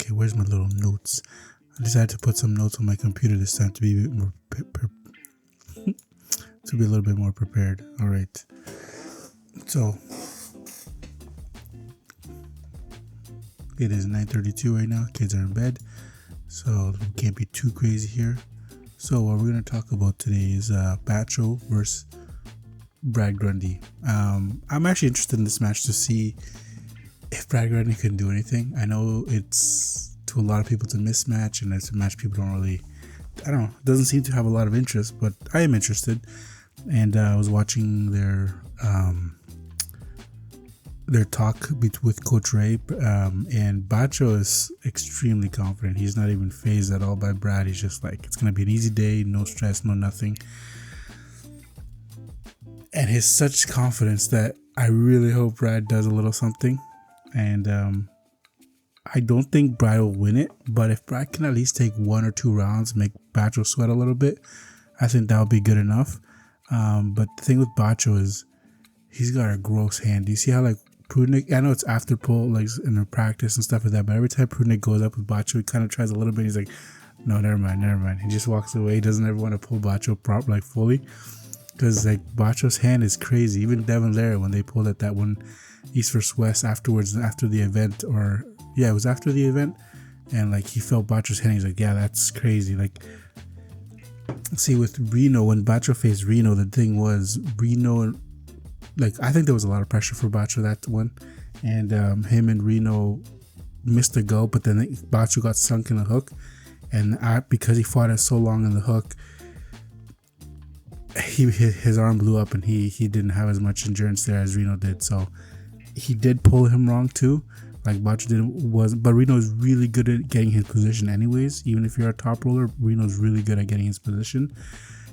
Okay, where's my little notes? I decided to put some notes on my computer this time to be a bit more to be a little bit more prepared. All right. So it is 9:32 right now. Kids are in bed, so we can't be too crazy here. So what we're gonna talk about today is Bacho versus Brad Grundy. I'm actually interested in this match to see if Brad Grundy can do anything. I know it's to a lot of people it's a mismatch, and it's a match people don't really, I don't know, it doesn't seem to have a lot of interest, but I am interested. And I was watching their talk with Coach Ray, and Bacho is extremely confident. He's not even phased at all by Brad. He's just like, it's gonna be an easy day, no stress, no nothing. And he's such confidence that I really hope Brad does a little something. And I don't think Brad will win it, but if Brad can at least take 1 or 2 rounds, make Bacho sweat a little bit, I think that would be good enough. But the thing with Bacho is he's got a gross hand. Do you see how like Prudnik, I know it's after pull, like in their practice and stuff like that, but every time Prudnik goes up with Bacho, he kind of tries a little bit. He's like, no, never mind. He just walks away. He doesn't ever want to pull Bacho like fully, because like Bacho's hand is crazy. Even Devin Lara, when they pulled at that one East vs West afterwards, after the event, or yeah, it was after the event, and like he felt Bacho's hand. He's like, yeah, that's crazy. Like, see, with Reno, when Bacho faced Reno, the thing was Reno, like I think there was a lot of pressure for Bacho that one, and him and Reno missed the go, but then Bacho got sunk in the hook, and because he fought it so long in the hook, his arm blew up, and he didn't have as much endurance there as Reno did. So he did pull him wrong too, like Bacho but Reno's really good at getting his position anyways. Even if you're a top roller, Reno's really good at getting his position.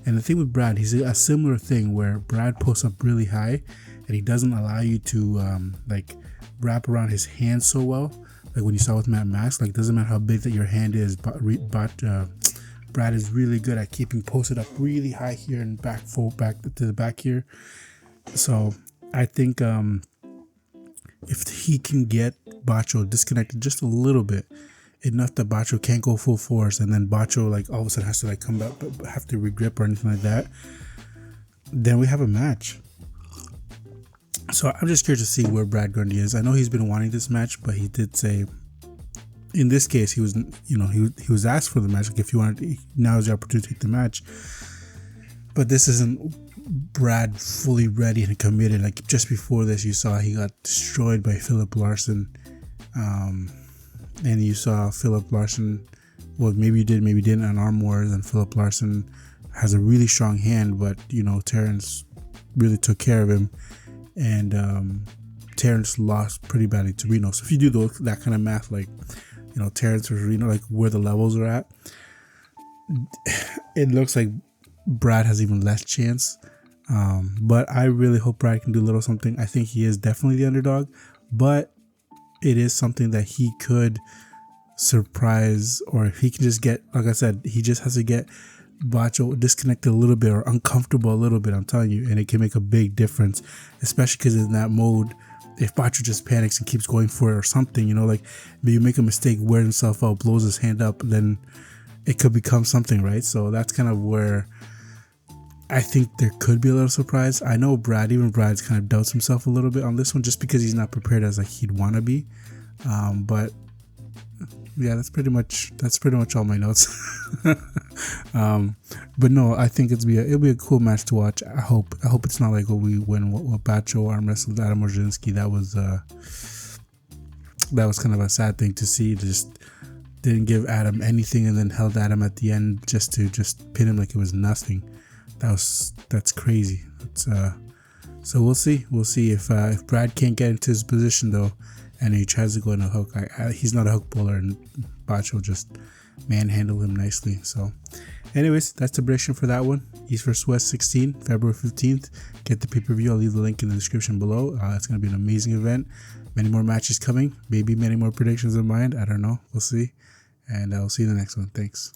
And the thing with Brad, he's a similar thing where Brad posts up really high, and he doesn't allow you to like wrap around his hand so well. Like when you saw with Matt Max, like doesn't matter how big that your hand is, but Brad is really good at keeping posted up really high here and back to the back here. So I think if he can get Bacho disconnected just a little bit, enough that Bacho can't go full force, and then Bacho like all of a sudden has to like come back, have to regrip or anything like that, then we have a match. So I'm just curious to see where Brad Grundy is. I know he's been wanting this match, but he did say in this case he was, he was asked for the match. Like if you wanted, now is the opportunity to take the match. But this isn't Brad fully ready and committed. Like just before this, you saw he got destroyed by Philip Larson. And you saw Philip Larson, well, maybe you did, maybe didn't, on Arm Wars, and Philip Larson has a really strong hand, but Terrence really took care of him, and Terrence lost pretty badly to Reno. So if you do that kind of math, like Terrence versus Reno, like where the levels are at, it looks like Brad has even less chance. But I really hope Brad can do a little something. I think he is definitely the underdog, but it is something that he could surprise, or he can just get, like I said, he just has to get Bacho disconnected a little bit or uncomfortable a little bit, I'm telling you, and it can make a big difference, especially because in that mode, if Bacho just panics and keeps going for it or something, like maybe you make a mistake, wears himself out, blows his hand up, then it could become something, right? So that's kind of where I think there could be a little surprise. I know Brad's kind of doubts himself a little bit on this one, just because he's not prepared as like he'd want to be. But yeah, that's pretty much all my notes. But no, I think it'll be a cool match to watch. I hope it's not like what Bacho arm wrestled Adam Orzinski. That was kind of a sad thing to see. Just didn't give Adam anything, and then held Adam at the end just to pin him like it was nothing. That's crazy. So we'll see if Brad can't get into his position though, and he tries to go in a hook. He's not a hook puller, and Bacho just manhandle him nicely. So anyways, that's the prediction for that one. East vs West 16, February 15th. Get the pay-per-view. I'll leave the link in the description below. It's going to be an amazing event. Many more matches coming. Maybe many more predictions in mind. I don't know. We'll see. And I'll see you in the next one. Thanks.